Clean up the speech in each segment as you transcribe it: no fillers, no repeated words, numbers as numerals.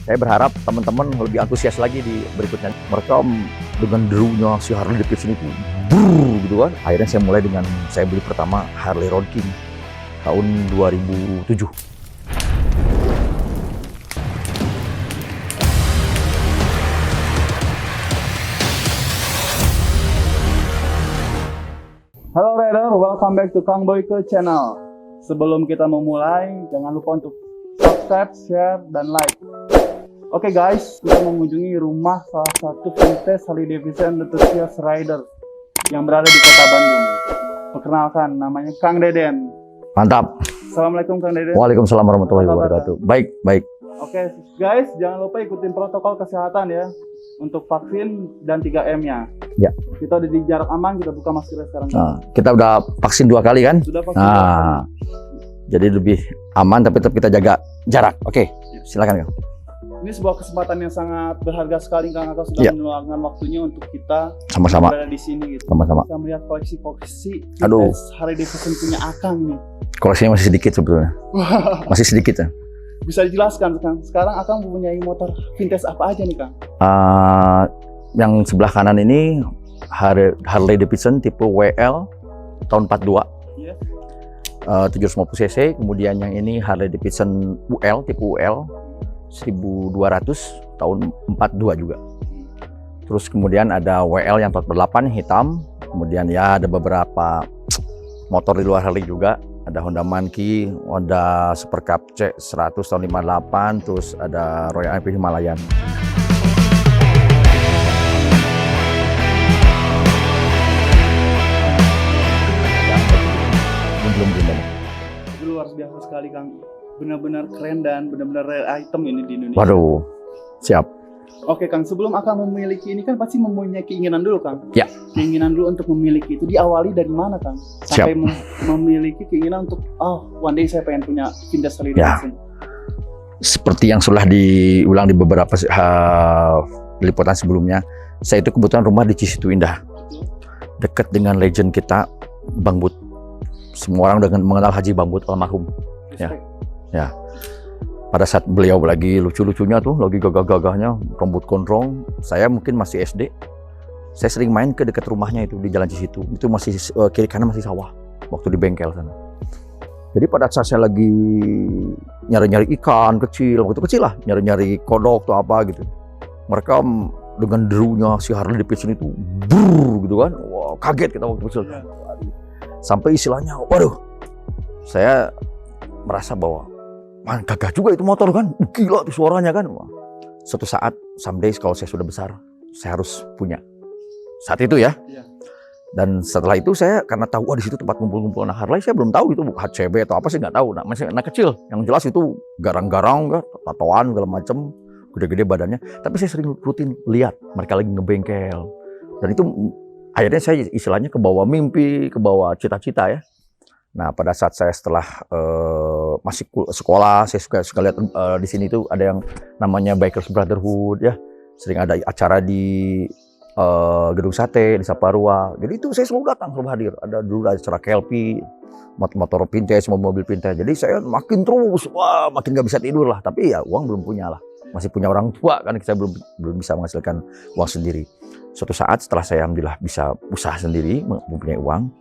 Saya berharap teman-teman lebih antusias lagi di berikutnya. Mereka dengan derunya si Harley Davidson itu, brrr, gitu kan. Akhirnya saya mulai dengan saya beli pertama Harley Road King tahun 2007. Halo Rider, welcome back to Kang Boyke Channel. Sebelum kita memulai, jangan lupa untuk subscribe, share, dan like. Oke guys, kita mengunjungi rumah salah satu vintage Harley Davidson enthusiast rider yang berada di kota Bandung. Perkenalkan, namanya Kang Deden. Mantap. Assalamualaikum Kang Deden. Waalaikumsalam warahmatullahi wabarakatuh. Baik, baik. Oke guys, jangan lupa ikutin protokol kesehatan ya. Untuk vaksin dan 3M-nya. Ya. Kita udah di jarak aman, kita buka maskernya sekarang. Nah, kita udah vaksin 2 kali kan? Sudah vaksin 2 kali. Jadi lebih aman tapi tetap kita jaga jarak. Oke, silakan Kang. Ini sebuah kesempatan yang sangat berharga sekali Kang Akang sudah meluangkan waktunya untuk kita Sama-sama. berada di sini gitu. Sama-sama. Kita melihat koleksi-koleksi Aduh. Harley Davidson punya Akang nih. Koleksinya masih sedikit sebetulnya. Masih sedikit ya. Bisa dijelaskan Kang, sekarang Akang mempunyai motor vintage apa aja nih Kang? Yang sebelah kanan ini Harley Davidson tipe WL tahun 42. Iya. 750 cc. Kemudian yang ini Harley Davidson UL tipe UL 1200 tahun 42 juga. Terus kemudian ada WL yang tahun 48 hitam. Kemudian ya ada beberapa motor di luar Harley juga. Ada Honda Monkey, Honda Super Cup C100 tahun 58, terus ada Royal Enfield Himalayan. Belum. Itu luar biasa sekali Kang. Benar-benar keren dan benar-benar rare item ini di Indonesia. Waduh, siap. Oke Kang, sebelum Akang memiliki ini kan pasti mempunyai keinginan dulu Kang. Ya. Keinginan dulu untuk memiliki itu diawali dari mana Kang? Sampai memiliki keinginan untuk one day saya pengen punya vintage Harley Davidson. Seperti yang sudah diulang di beberapa liputan sebelumnya, saya itu kebetulan rumah di Cisitu Indah. Dekat dengan legend kita Bang Bud. Semua orang dengan mengenal Haji Bang Bud almarhum. Ya. Pada saat beliau lagi lucu-lucunya tuh, lagi gagah-gagahnya, rambut gondrong, saya mungkin masih SD. Saya sering main ke dekat rumahnya itu di Jalan Cisitu. Itu masih kiri kanan masih sawah waktu di bengkel sana. Jadi pada saat saya lagi nyari-nyari ikan kecil, waktu kecil lah, nyari-nyari kodok atau apa gitu. Mereka dengan derunya si Harley Davidson itu, brrr, gitu kan. Wah, kaget kita waktu kecil. Sampai istilahnya, waduh, saya merasa bahwa man, gagah juga itu motor kan, gila tuh suaranya kan. Wah. Suatu saat, someday kalau saya sudah besar, saya harus punya. Saat itu ya. Dan setelah itu saya karena tahu di situ tempat kumpul-kumpul anak Harley, saya belum tahu itu HCB atau apa sih nggak tahu. Nah, masih anak kecil, yang jelas itu garang-garang, tatoan segala macam, gede-gede badannya. Tapi saya sering rutin lihat mereka lagi ngebengkel. Dan itu akhirnya saya istilahnya ke bawah mimpi, ke bawah cita-cita ya. Nah, pada saat saya setelah masih sekolah, saya suka lihat di sini tuh ada yang namanya Bikers Brotherhood ya. Sering ada acara di Gedung Sate di Saparua. Jadi itu saya selalu datang, selalu hadir. Ada dulu acara KLP, motor vintage, mobil vintage. Jadi saya makin terus, wah makin nggak bisa tidur lah. Tapi ya uang belum punya lah. Masih punya orang tua kan, saya belum bisa menghasilkan uang sendiri. Suatu saat setelah saya alhamdulillah bisa usaha sendiri, mempunyai uang.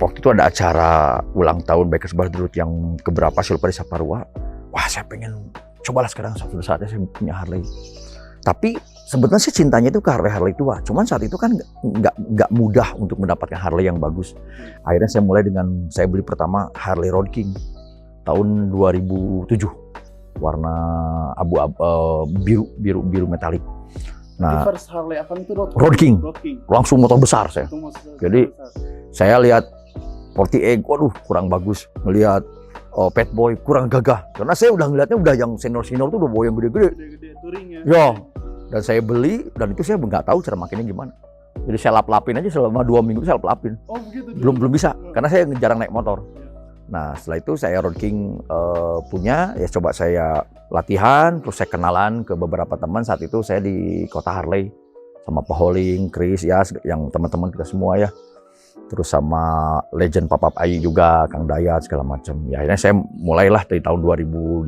Waktu itu ada acara ulang tahun Bikers Brotherhood yang keberapa sih lupa di Saparua. Wah saya pengen cobalah sekarang suatu saatnya saya punya Harley. Tapi sebetulnya sih cintanya itu ke Harley tua. Cuman saat itu kan nggak mudah untuk mendapatkan Harley yang bagus. Akhirnya saya mulai dengan saya beli pertama Harley Road King tahun 2007. Warna biru metalik. Nah, first Harley Akang itu Road King. Langsung motor besar saya. Jadi saya lihat 48, waduh kurang bagus. Ngelihat Pet Boy kurang gagah. Karena saya udah ngeliatnya udah yang senior tuh udah bawa yang gede-gede. Touring ya. Ya. Dan saya beli dan itu saya nggak tahu cara makinnya gimana. Jadi saya lap-lapin aja selama 2 minggu saya lap-lapin. Oh begitu. Belum bisa karena saya jarang naik motor. Nah setelah itu saya Road King punya, ya coba saya latihan, terus saya kenalan ke beberapa teman. Saat itu saya di kota Harley sama Pak Holing, Chris ya, yang teman-teman kita semua ya. Terus sama legend Papap Ayi juga, Kang Dayat segala macam. Ya akhirnya saya mulailah dari tahun 2008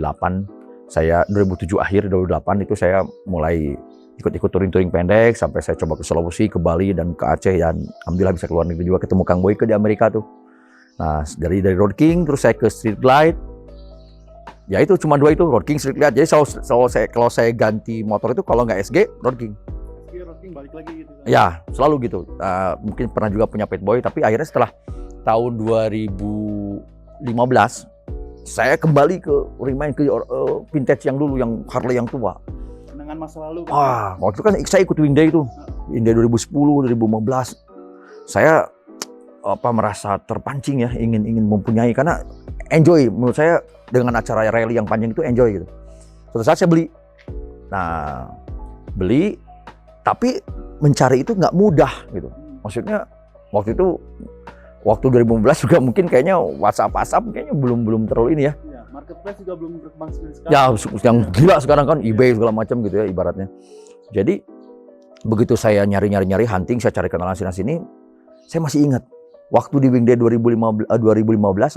Saya 2007 akhir 2008 itu saya mulai ikut-ikut touring-touring pendek sampai saya coba ke Sulawesi, ke Bali dan ke Aceh, dan alhamdulillah bisa keluar negeri juga, ketemu Kang Boyke di Amerika tuh. Nah, dari Road King terus saya ke Street Glide. Ya itu cuma dua itu, Road King, Street Glide. Jadi kalau saya ganti motor itu kalau nggak SG, Road King. SG, Road King balik lagi gitu kan? Ya, selalu gitu. Mungkin pernah juga punya Pet Boy, tapi akhirnya setelah tahun 2015 saya kembali ke remind ke vintage yang dulu, yang Harley yang tua. Kenangan masa lalu kan? Waktu itu kan saya ikut Wing Day itu. Wing Day 2010, 2015. Saya merasa terpancing ya, ingin mempunyai, karena enjoy menurut saya dengan acara rally yang panjang itu, enjoy gitu. Suatu saat saya beli. Nah, beli tapi mencari itu nggak mudah gitu. Maksudnya waktu 2015 juga mungkin kayaknya WhatsApp kayaknya belum terlalu ini ya. Iya, marketplace juga belum berkembang sekali. Ya, yang gila sekarang kan eBay segala macam gitu ya ibaratnya. Jadi begitu saya nyari hunting, saya cari kenalan sini, saya masih ingat waktu di Wing Day 2015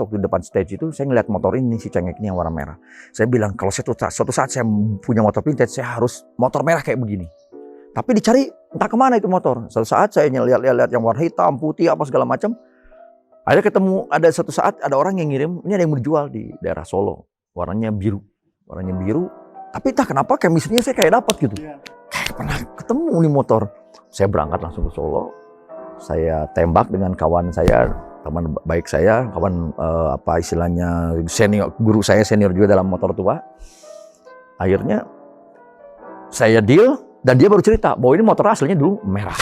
waktu di depan stage itu saya ngeliat motor ini, si cengek ini yang warna merah. Saya bilang kalau suatu saat saya punya motor vintage, saya harus motor merah kayak begini. Tapi dicari entah kemana itu motor. Suatu saat saya lihat yang warna hitam, putih, apa segala macam. Akhirnya ketemu, ada suatu saat ada orang yang ngirim, ini ada yang dijual di daerah Solo. Warnanya biru. Tapi entah kenapa chemistry-nya saya kayak dapat gitu. Iya. Kayak pernah ketemu nih motor. Saya berangkat langsung ke Solo. Saya tembak dengan kawan saya, teman baik saya, kawan istilahnya senior, guru saya senior juga dalam motor tua. Akhirnya saya deal dan dia baru cerita bahwa ini motor aslinya dulu merah.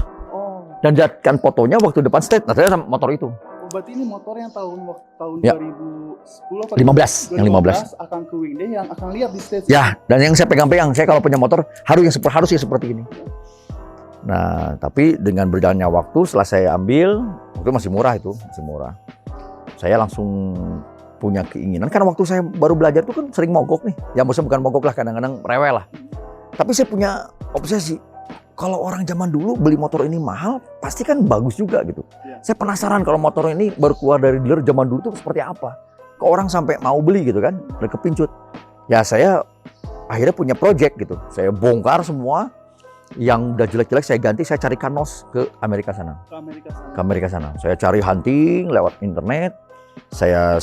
Dan jadikan fotonya waktu depan stage, nah saya sama motor itu. Berarti ini motor yang tahun Ya. 2010 apa? 15, yang 15. Akan ke Wing Day yang akan lihat di stage. Ya, dan yang saya pegang-pegang, saya kalau punya motor harus yang seperti ini. Nah, tapi dengan berjalannya waktu setelah saya ambil, itu masih murah. Saya langsung punya keinginan, karena waktu saya baru belajar itu kan sering mogok nih. Ya maksudnya bukan mogok lah, kadang-kadang rewel lah. Tapi saya punya obsesi. Kalau orang zaman dulu beli motor ini mahal, pasti kan bagus juga gitu. Ya. Saya penasaran kalau motor ini baru keluar dari dealer zaman dulu itu seperti apa. Kok orang sampai mau beli gitu kan, udah kepincut. Ya saya akhirnya punya project gitu. Saya bongkar semua, yang udah jelek-jelek saya ganti, saya cari kanos ke Amerika sana. Ke Amerika sana. Saya cari hunting lewat internet. Saya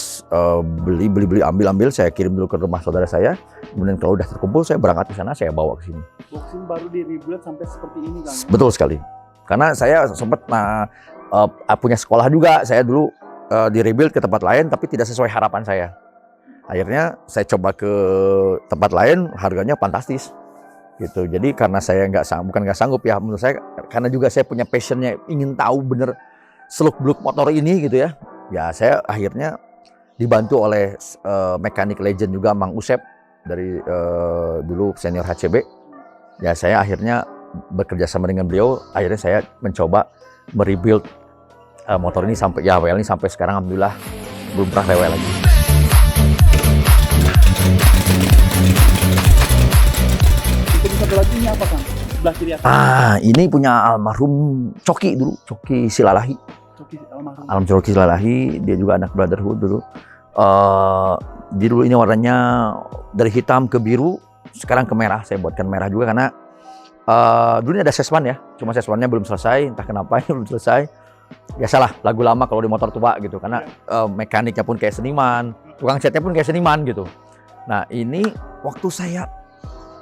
beli, ambil, saya kirim dulu ke rumah saudara saya. Kemudian kalau udah terkumpul, saya berangkat ke sana, saya bawa ke sini. Boxing baru di rebuild sampai seperti ini kan? Betul sekali. Karena saya sempat punya sekolah juga. Saya dulu di rebuild ke tempat lain, tapi tidak sesuai harapan saya. Akhirnya saya coba ke tempat lain, harganya fantastis. Gitu. Jadi karena saya bukan nggak sanggup ya, menurut saya karena juga saya punya passionnya ingin tahu bener seluk-beluk motor ini gitu ya. Ya saya akhirnya dibantu oleh mekanik legend juga, Mang Usep dari dulu senior HCB. Ya saya akhirnya bekerja sama dengan beliau, akhirnya saya mencoba merebuild motor ini sampai ini sampai sekarang alhamdulillah belum pernah rewel lagi. Satu lagi ini apa Kang? Sebelah kiri atas. Ini punya almarhum Coki dulu, Coki Silalahi. Almarhum Coki Silalahi, dia juga anak Brotherhood dulu. Dia dulu ini warnanya dari hitam ke biru, sekarang ke merah. Saya buatkan merah juga karena dulu ini ada seswan ya, cuma seswannya belum selesai, entah kenapa ini belum selesai. Biasalah lagu lama kalau di motor tua gitu, karena mekaniknya pun kayak seniman, tukang catnya pun kayak seniman gitu. Nah ini waktu saya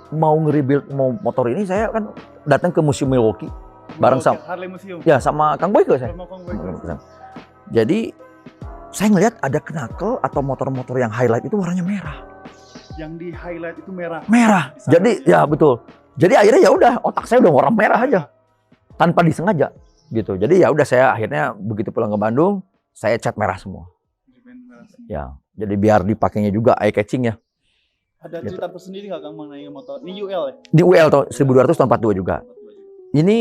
mau nge-rebuild motor ini, saya kan datang ke Museum Milwaukee bareng sama Harley Museum. Ya, sama Kang Boyke saya. Jadi saya ngelihat ada knuckle atau motor-motor yang highlight itu warnanya merah. Yang di highlight itu merah. Merah. Jadi ya betul. Jadi akhirnya ya udah, otak saya udah warna merah aja tanpa disengaja gitu. Jadi ya udah, saya akhirnya begitu pulang ke Bandung, saya cat merah semua. Ya, jadi biar dipakainya juga eye catching ya. Ada cerita tersendiri nggak Kang mengenai motor? Ini UL ya? Di UL tahun 1200 tahun 42 juga. Ini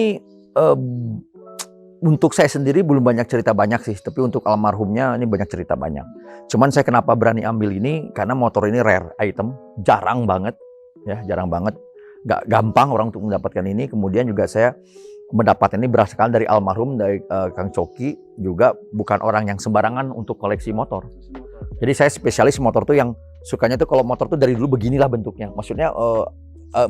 untuk saya sendiri belum banyak cerita banyak sih, tapi untuk almarhumnya ini banyak cerita banyak. Cuman saya kenapa berani ambil ini, karena motor ini rare item, jarang banget ya, jarang banget. Gak gampang orang untuk mendapatkan ini. Kemudian juga saya mendapat ini berdasarkan dari almarhum, dari Kang Coki, juga bukan orang yang sembarangan untuk koleksi motor. Jadi saya spesialis motor tuh yang sukanya tuh kalau motor tuh dari dulu beginilah bentuknya. Maksudnya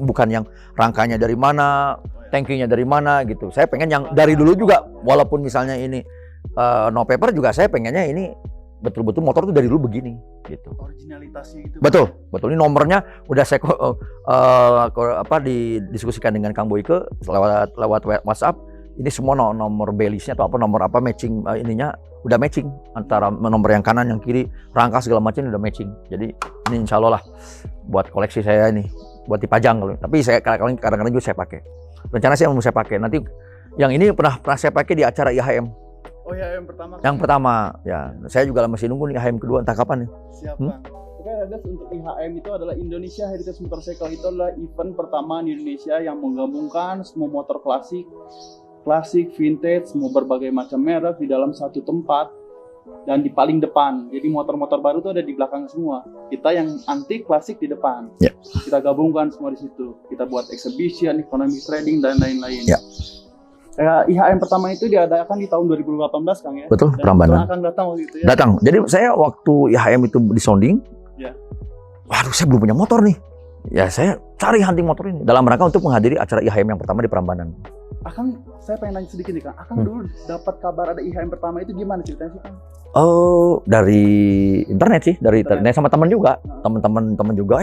bukan yang rangkanya dari mana, tangkinya dari mana gitu. Saya pengen yang dari dulu juga, walaupun misalnya ini no paper juga saya pengennya ini betul-betul motor tuh dari dulu begini gitu. Originalitasnya itu. Betul, betul. Ini nomornya udah saya didiskusikan dengan Kang Boyke lewat WhatsApp. Ini semua nomor belisnya atau apa nomor apa matching ininya udah matching antara nomor yang kanan yang kiri, rangka segala macam udah matching. Jadi ini insya Allah lah buat koleksi saya ini, buat dipajang kalau. Tapi saya kadang-kadang juga saya pakai. Rencana saya mau saya pakai. Nanti yang ini pernah saya pakai di acara IHM. Oh ya, yang pertama. Yang pertama, ya. Saya juga masih nunggu nih IHM kedua entah kapan nih. Siap, Bang. Oke, Radas, untuk IHM itu adalah Indonesia Heritage Motorcycle. Itu adalah event pertama di Indonesia yang menggabungkan semua motor klasik, vintage, semua berbagai macam merek di dalam satu tempat dan di paling depan. Jadi motor-motor baru itu ada di belakang semua. Kita yang antik, klasik di depan. Ya. Kita gabungkan semua di situ. Kita buat exhibition, economic trading dan lain-lain. Ya. IHM pertama itu diadakan di tahun 2018, Kang ya. Betul, dan Prambanan. akan datang waktu itu ya. Datang. Jadi saya waktu IHM itu di sounding, Ya. waduh saya belum punya motor nih. Ya saya cari hunting motor ini dalam rangka untuk menghadiri acara IHM yang pertama di Prambanan. Akang, saya pengen nanya sedikit nih Kang. Akang dulu dapat kabar ada IHM pertama itu gimana ceritanya sih Kang? Oh, dari internet sih, dari internet sama teman juga, Nah. teman juga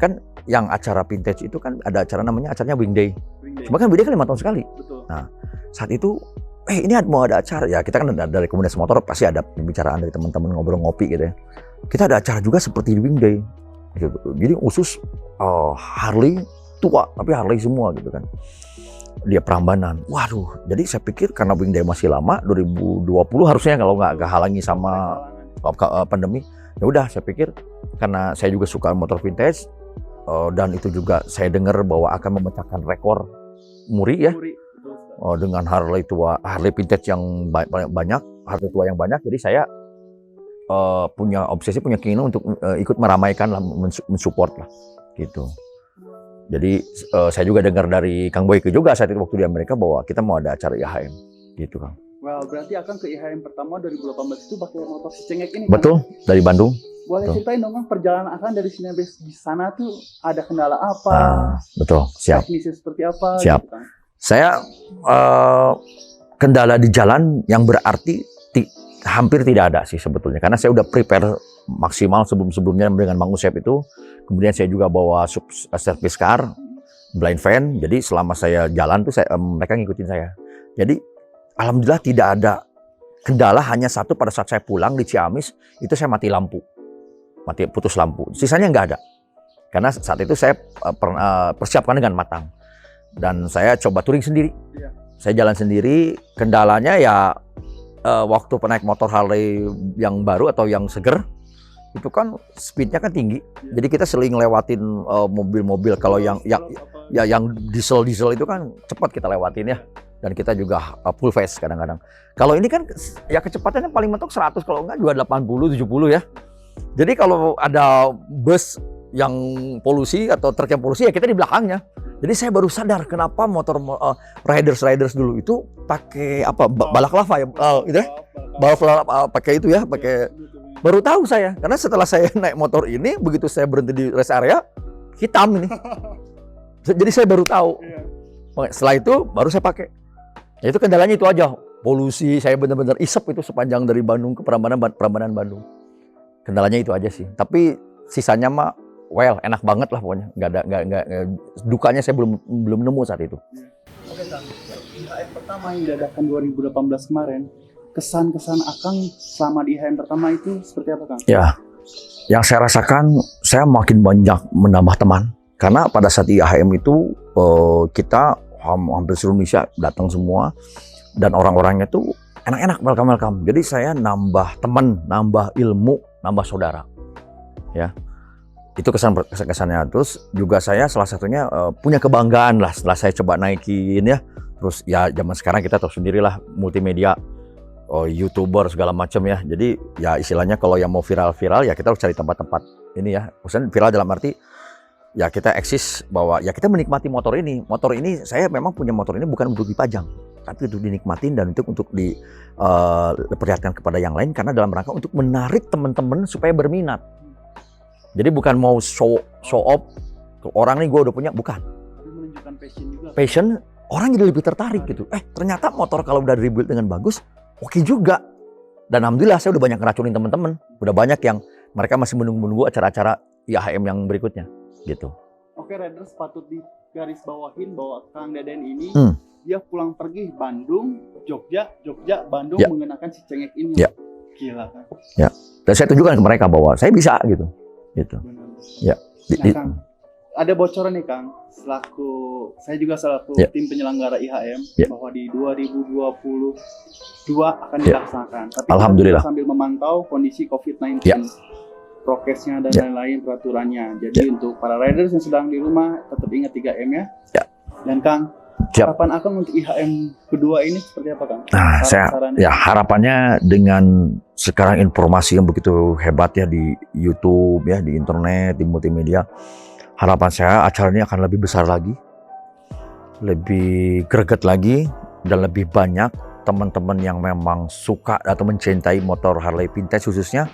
kan yang acara vintage itu kan ada acara namanya acaranya Wing Day. Wing Day. Cuma kan Wing Day kan 5 tahun sekali. Betul. Nah, saat itu ini mau ada acara ya, kita kan dari komunitas motor pasti ada pembicaraan dari teman-teman ngobrol ngopi gitu ya. Kita ada acara juga seperti di Wing Day gitu. Jadi khusus Harley tua, tapi Harley semua gitu kan. Dia Prambanan. Waduh, jadi saya pikir karena Wing Day masih lama, 2020 harusnya kalau nggak kehalangi sama pandemi, ya udah saya pikir karena saya juga suka motor vintage dan itu juga saya dengar bahwa akan memecahkan rekor muri ya. Dengan Harley tua, Harley vintage yang banyak, Harley tua yang banyak, jadi saya punya obsesi, punya keinginan untuk ikut meramaikan lah, mensupport lah, gitu. Jadi saya juga dengar dari Kang Boyke juga saat itu waktu di Amerika bahwa kita mau ada acara IHM, gitu Kang. Well, berarti akan ke IHM pertama 2018 itu pakai motor si cengek ini. Betul, Kang? dari Bandung. Boleh Betul. ceritain dong Kang, perjalanan akan dari sini sampai di sana tuh ada kendala apa? Betul, siap. Teknisnya seperti apa? Siap. Gitu, Kang? Saya kendala di jalan yang berarti hampir tidak ada sih sebetulnya, karena saya udah prepare maksimal sebelumnya dengan Mang Usep itu. Kemudian saya juga bawa service car, blind van. Jadi selama saya jalan tuh mereka ngikutin saya. Jadi alhamdulillah tidak ada kendala, hanya satu pada saat saya pulang di Ciamis itu saya mati lampu, putus lampu. Sisanya nggak ada, karena saat itu saya persiapkan dengan matang. Dan saya coba touring sendiri. Iya. Saya jalan sendiri. Kendalanya ya waktu penaik motor Harley yang baru atau yang seger, itu kan speednya kan tinggi. Jadi kita sering lewatin mobil-mobil kalau yang diesel itu kan cepat kita lewatin ya. Dan kita juga full face kadang-kadang. Kalau ini kan ya kecepatannya paling mentok 100, kalau enggak juga 80, 70 ya. Jadi kalau ada bus yang polusi atau truk yang polusi ya kita di belakangnya. Jadi saya baru sadar kenapa motor riders dulu itu pakai apa balak lava ya, gitu ya. Balak lava pakai itu ya, pakai. Baru tahu saya, karena setelah saya naik motor ini, begitu saya berhenti di rest area, hitam ini. Jadi saya baru tahu. Setelah itu baru saya pakai. Ya itu kendalanya itu aja, polusi. Saya benar-benar isep itu sepanjang dari Bandung ke Prambanan Bandung. Kendalanya itu aja sih. Tapi sisanya mah enak banget lah pokoknya. Nggak dukanya saya belum nemu saat itu. Oke Kang, IHM pertama yang diadakan 2018 kemarin, kesan-kesan Akang selama di IHM pertama itu seperti apa Kang? Ya, yang saya rasakan saya makin banyak menambah teman. Karena pada saat IHM itu kita hampir seluruh Indonesia datang semua. Dan orang-orangnya tuh enak-enak, welcome. Jadi saya nambah teman, nambah ilmu, nambah saudara. Ya. Itu kesannya. Terus juga saya salah satunya punya kebanggaan lah setelah saya coba naikin ya. Terus ya zaman sekarang kita tahu sendirilah multimedia, YouTuber segala macam ya. Jadi ya istilahnya kalau yang mau viral ya kita harus cari tempat-tempat ini ya. Maksudnya viral dalam arti ya kita eksis bahwa ya kita menikmati motor ini. Motor ini saya memang punya motor ini bukan untuk dipajang, tapi untuk dinikmatin dan untuk diperlihatkan kepada yang lain karena dalam rangka untuk menarik teman-teman supaya berminat. Jadi bukan mau show off ke orang nih gue udah punya, bukan. Tapi menunjukkan passion juga. Passion, orang jadi lebih tertarik gitu. Ternyata motor kalau udah rebuild dengan bagus, oke juga. Dan alhamdulillah saya udah banyak ngeracunin teman-teman. Udah banyak yang mereka masih menunggu-nunggu acara-acara IAHM yang berikutnya gitu. Oke, Riders patut digaris bawahin bahwa Kang Deden ini dia pulang pergi Bandung, Jogja, Bandung mengenakan si cengek ini. Gila kan. Ya. Dan saya tunjukkan ke mereka bahwa saya bisa gitu. Benar. Ya. Nah, Kang, ada bocoran nih Kang, saya juga selaku tim penyelenggara IHM bahwa di 2022 akan dilaksanakan. Tapi alhamdulillah sambil memantau kondisi COVID-19, prokesnya dan lain-lain peraturannya. Jadi untuk para riders yang sedang di rumah tetap ingat 3M ya. Dan Kang, harapan Akang untuk IHM kedua ini seperti apa Kang? Nah, harapannya dengan sekarang informasi yang begitu hebat ya di YouTube ya, di internet, di multimedia. Harapan saya acara ini akan lebih besar lagi, lebih greget lagi, dan lebih banyak teman-teman yang memang suka atau mencintai motor Harley vintage khususnya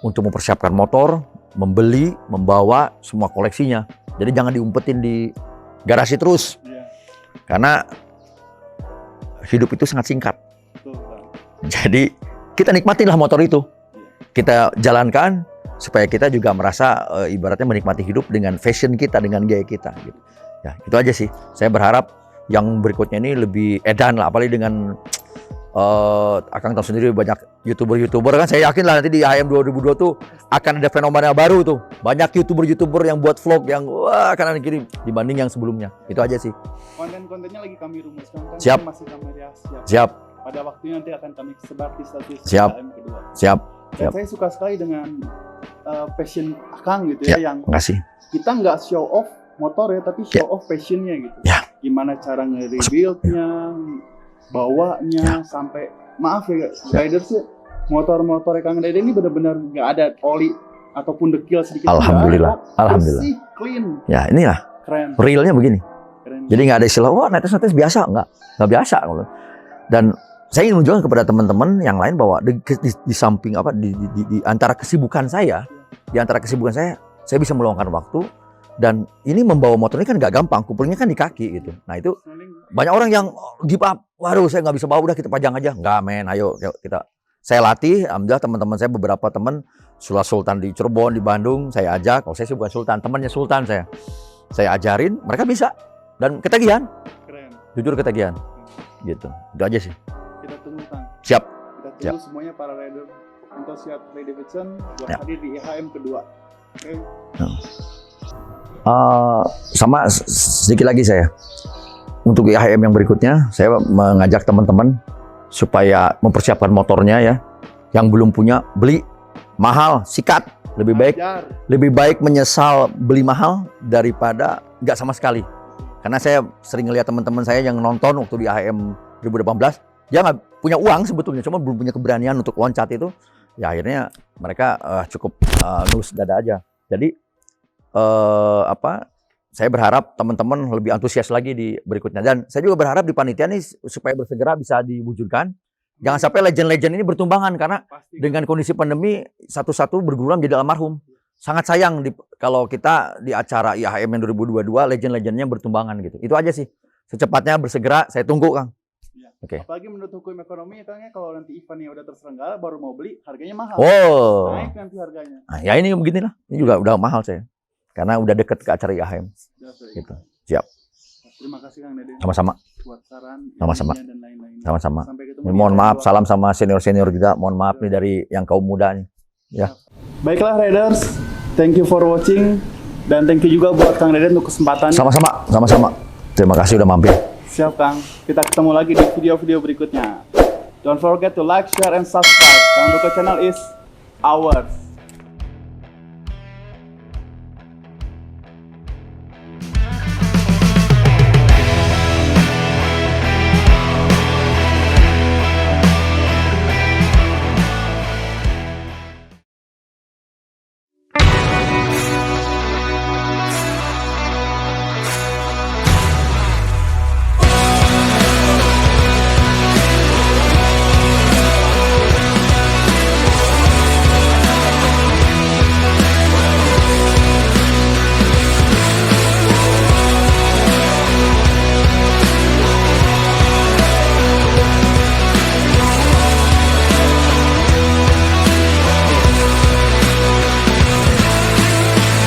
untuk mempersiapkan motor, membeli, membawa semua koleksinya. Jadi jangan diumpetin di garasi terus, karena hidup itu sangat singkat. Jadi kita nikmatilah motor itu, kita jalankan, supaya kita juga merasa ibaratnya menikmati hidup dengan fashion kita, dengan gaya kita gitu. Ya, itu aja sih. Saya berharap yang berikutnya ini lebih edan lah, apalagi dengan Akang tahu sendiri banyak YouTuber kan, saya yakin lah nanti di IHM 2002 tuh akan ada fenomena baru tuh. Banyak YouTuber yang buat vlog yang kanan kiri dibanding yang sebelumnya. Itu aja sih. Konten-kontennya lagi kami rumuskan kan. Siap. Masih kami Siap. Pada waktunya nanti akan kami sebar di status IHM kedua. Siap. Saya suka sekali dengan passion Akang gitu ya, yang makasih. Kita nggak show off motor ya, tapi show off passionnya gitu. Gimana cara nge-rebuild-nya, bawanya, sampai maaf ya riders ya, motor-motor Kang Deden ini benar-benar nggak ada oli ataupun dekil sedikit. Alhamdulillah. Alhamdulillah. Bersih, clean. Ya inilah. Keren. Realnya begini. Keren. Jadi nggak ada istilah, netes biasa, nggak biasa. Dan saya ingin menunjukkan kepada teman-teman yang lain bahwa di samping di antara kesibukan saya, saya bisa meluangkan waktu, dan ini membawa motor ini kan nggak gampang, kumpulnya kan di kaki gitu. Nah itu banyak orang yang give up, waduh saya nggak bisa bawa, udah kita pajang aja. Nggak men, ayo kita. Saya latih, alhamdulillah teman-teman saya beberapa teman, Sultan di Cirebon, di Bandung, saya ajak. Kalau saya sih bukan Sultan, temannya Sultan saya ajarin, mereka bisa dan ketagihan. Keren. Jujur ketagihan, gitu. Itu aja sih. Kita tunggu Kang. Siap. Kita tunggu semuanya para rider untuk siap Harley Davidson buat hadir di IHM kedua. Oke. Sama sedikit lagi saya. Untuk IHM yang berikutnya, saya mengajak teman-teman supaya mempersiapkan motornya ya. Yang belum punya, beli mahal, sikat. Lebih baik menyesal beli mahal daripada nggak sama sekali. Karena saya sering ngelihat teman-teman saya yang nonton waktu di IHM 2018, dia nggak punya uang sebetulnya, cuma belum punya keberanian untuk loncat itu. Ya akhirnya mereka cukup nulus dada aja. Jadi saya berharap teman-teman lebih antusias lagi di berikutnya, dan saya juga berharap di panitia ini supaya bersegera bisa diwujudkan. Jangan sampai legend-legend ini bertumbangan, karena dengan kondisi pandemi satu-satu berguguran menjadi almarhum. Sangat sayang kalau kita di acara IAHM 2022 legend-legendnya bertumbangan gitu. Itu aja sih. Secepatnya bersegera, saya tunggu Kang. Ya. Oke. Apalagi menurut hukum ekonomi ya Kang, kalau nanti eventnya udah terselenggara baru mau beli, harganya mahal. Naik nanti harganya. Nah, ya ini beginilah. Ini juga udah mahal saya. Karena udah deket ke acara IAHM. Gitu. Siap. Terima kasih Kang Deden. Sama-sama. Buat saran, sama-sama. dan lain-lain. Sama-sama. Sampai Mohon maaf, salam sama senior-senior juga. Mohon maaf nih dari yang kaum muda nih. Ya. Baiklah Riders, thank you for watching, dan thank you juga buat Kang Deden untuk kesempatan. Sama-sama. Terima kasih udah mampir. Siap Kang, kita ketemu lagi di video-video berikutnya. Don't forget to like, share, and subscribe. Kang Duka channel is ours.